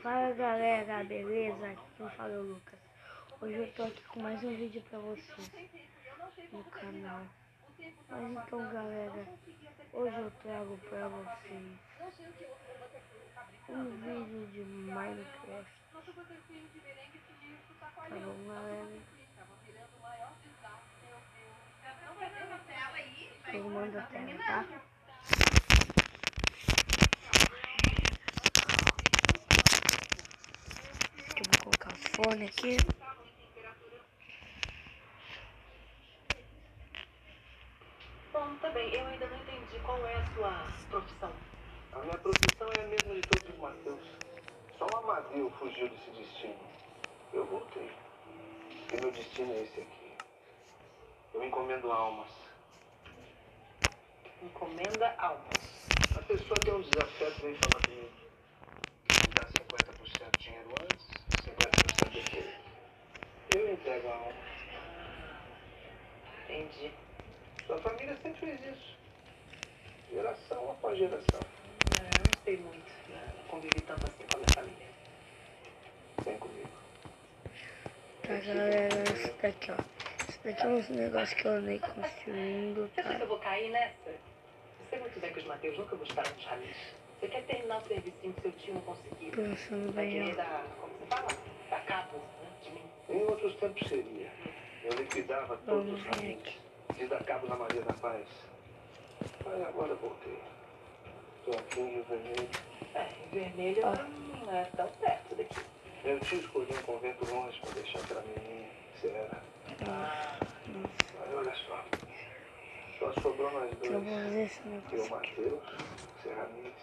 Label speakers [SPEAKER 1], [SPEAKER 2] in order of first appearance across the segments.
[SPEAKER 1] Fala galera, beleza? Aqui quem fala é o Lucas. Hoje eu tô aqui com mais um vídeo pra vocês no canal. Mas então galera, hoje eu trago pra vocês um vídeo de Minecraft. Tá bom galera? Eu mando a tela, tá? Eu vou colocar o fone aqui.
[SPEAKER 2] Bom, tá bem. Eu ainda não entendi qual é a sua profissão.
[SPEAKER 3] A minha profissão é a mesma de todos os Mateus. Só o Amadeu fugiu desse destino. Eu voltei. E meu destino é esse aqui. Eu encomendo almas.
[SPEAKER 2] Encomenda almas.
[SPEAKER 3] A pessoa tem um desafeto vem falar comigo. Me dá 50% dinheiro antes, 50% depois. Eu entrego a alma.
[SPEAKER 2] Entendi.
[SPEAKER 3] Sua família sempre fez isso. Geração após geração.
[SPEAKER 2] Eu não sei muito. Não convivi tanto assim com a minha família.
[SPEAKER 3] Vem comigo.
[SPEAKER 1] Tá galera, isso daqui ó. Isso daqui é uns negócios que eu andei construindo,
[SPEAKER 2] Você acha que
[SPEAKER 1] tá?
[SPEAKER 2] eu vou cair nessa? Eu sei muito bem que os Mateus nunca buscaram os ralis. Você quer terminar o servicinho que seu tio não conseguiu?
[SPEAKER 1] Pensando
[SPEAKER 2] Vai
[SPEAKER 1] bem
[SPEAKER 2] querer
[SPEAKER 1] ó.
[SPEAKER 2] dar, como você fala? Dar cabo, né, de mim.
[SPEAKER 3] Em outros tempos seria. Eu liquidava todos
[SPEAKER 1] Vamos
[SPEAKER 3] os
[SPEAKER 1] ver
[SPEAKER 3] raminhos.
[SPEAKER 1] aqui.
[SPEAKER 3] Fiz da cabo na Maria da Paz. Mas agora voltei. Estou aqui em Rio Vermelho.
[SPEAKER 2] Em vermelho não é tão perto daqui.
[SPEAKER 3] Meu tio escolheu um convento longe para deixar aquela menininha que você era. Mas olha só. Só sobrou nós dois.
[SPEAKER 1] Eu vou ver se eu
[SPEAKER 3] E o
[SPEAKER 1] consigo.
[SPEAKER 3] Mateus, Serranis.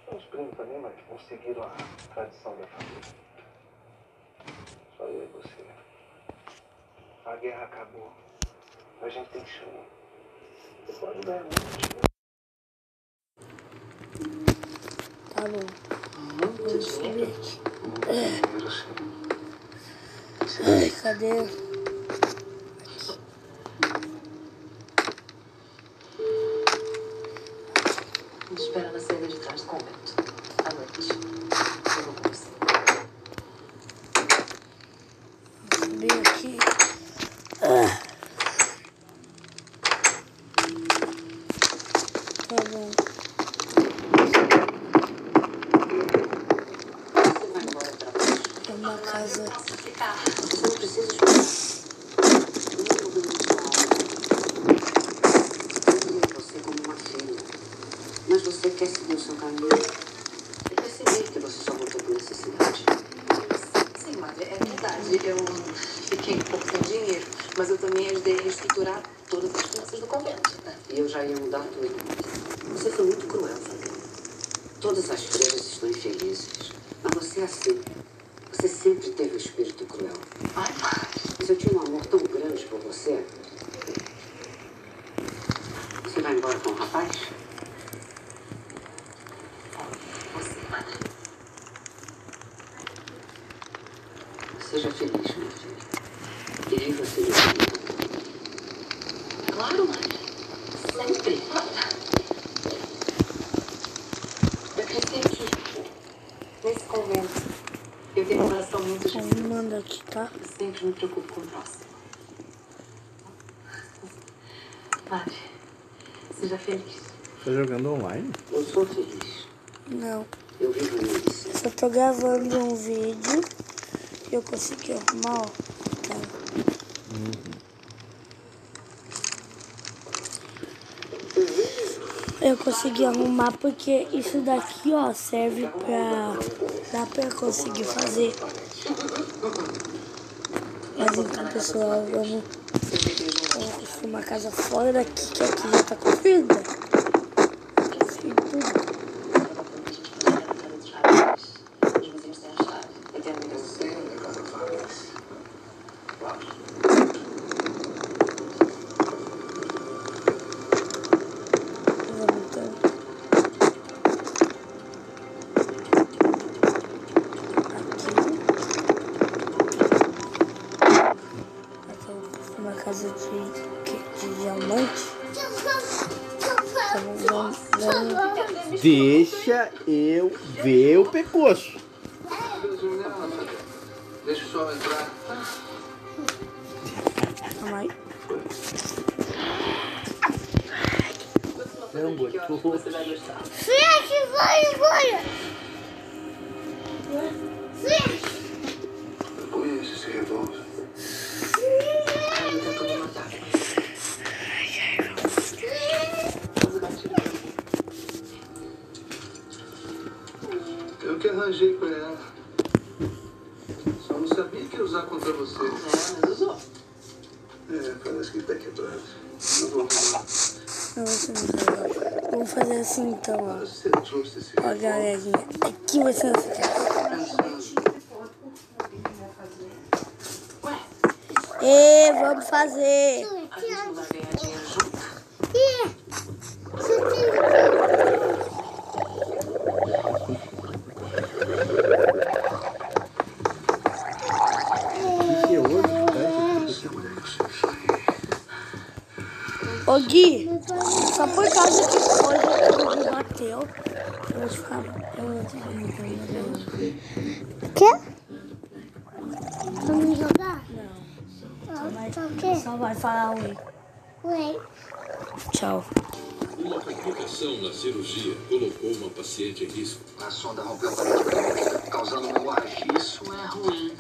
[SPEAKER 3] São os primos também, mas conseguiram a tradição da família. Só eu e você. A guerra acabou. A gente tem chão. Você pode ganhar muito.
[SPEAKER 1] Tá bom. Vamos subir aqui.
[SPEAKER 3] Dinheiro, sim.
[SPEAKER 1] Ai, cadê?
[SPEAKER 2] Me espera na saída de trás do convento. À noite. Eu vou com você.
[SPEAKER 1] Vou subir aqui. Tá bom.
[SPEAKER 2] Você vai embora pra baixo.
[SPEAKER 1] É uma casa.
[SPEAKER 2] Você não precisa esperar. Eu não vou sua alma. Eu vi você como uma filha. Mas você quer seguir o seu caminho. Eu percebi que você só voltou por necessidade. Sim, madre, é verdade. Eu fiquei um pouco sem dinheiro. Mas eu também ajudei a reestruturar todas as finanças do convento. E eu já ia mudar tudo. Você foi muito cruel, Fabiana. Todas as freiras estão infelizes. Mas você é assim. Você sempre teve um espírito cruel. Ai, mas eu tinha um amor tão grande por você. Você vai embora com o rapaz? Você, madre. Seja feliz, minha filha. E viva felizmente. Claro, madre. Sempre. Eu cresci aqui, nesse convento. Eu tenho um coração muito difícil.
[SPEAKER 1] Manda aqui, tá?
[SPEAKER 2] Eu sempre me preocupo com o próximo. Madre, seja feliz.
[SPEAKER 4] Tá jogando online?
[SPEAKER 3] Eu sou feliz.
[SPEAKER 1] Não.
[SPEAKER 3] Eu vivo nisso.
[SPEAKER 1] Só tô gravando um vídeo que eu consegui arrumar, ó. Tá. Eu consegui arrumar porque isso daqui, ó, serve pra... Dá pra conseguir fazer. Mas então, pessoal, vamos construir uma casa fora daqui, que aqui já tá construída. Construí tudo.
[SPEAKER 2] Os vizinhos têm a chave. Eu tenho amigas
[SPEAKER 3] Eu sei onde a casa faz. Vamos.
[SPEAKER 1] Vamos então. Aqui eu construí uma casa de diamante. Então, vamos
[SPEAKER 4] Deixa eu ver o pescoço.
[SPEAKER 3] Deixa o sol entrar.
[SPEAKER 1] Calma aí.
[SPEAKER 4] Não botou.
[SPEAKER 2] Você vai gostar.
[SPEAKER 1] Fecha, vai embora! Fecha!
[SPEAKER 3] Eu conheço esse revólver.
[SPEAKER 2] Ele tentou me matar. Mas o gatilho pra mim.
[SPEAKER 3] Eu que arranjei com ela. Só não sabia que ia usar contra você.
[SPEAKER 2] Mas usou.
[SPEAKER 3] Parece que tá quebrado. Eu vou arrumar.
[SPEAKER 1] Não, você não sabe. Vamos fazer assim então, ó.
[SPEAKER 3] Você trouxe esse
[SPEAKER 1] Ó,
[SPEAKER 3] revólver.
[SPEAKER 1] galerinha. Aqui vai ser assim.
[SPEAKER 2] Ué,
[SPEAKER 1] E vamos fazer.
[SPEAKER 2] a gente não vai ganhar dinheiro junto?
[SPEAKER 4] Que hoje?
[SPEAKER 1] Ô Gui, só por causa que hoje o Gui bateu, eu vou te falar. Quê? Vamos jogar? Não. Só vai falar oi. Oi. Tchau.
[SPEAKER 5] Uma complicação na cirurgia colocou uma paciente em risco.
[SPEAKER 3] A sonda rompeu a parede pélvica, causando hemorragia.
[SPEAKER 2] Isso é ruim.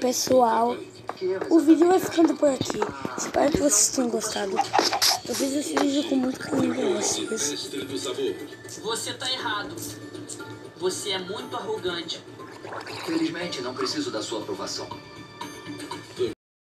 [SPEAKER 1] Pessoal, o vídeo vai ficando por aqui. Espero que vocês tenham gostado. Eu fiz esse vídeo com muito carinho pra vocês.
[SPEAKER 5] Mestre do sabor.
[SPEAKER 2] Você tá errado. Você é muito arrogante.
[SPEAKER 6] Felizmente, não preciso da sua aprovação.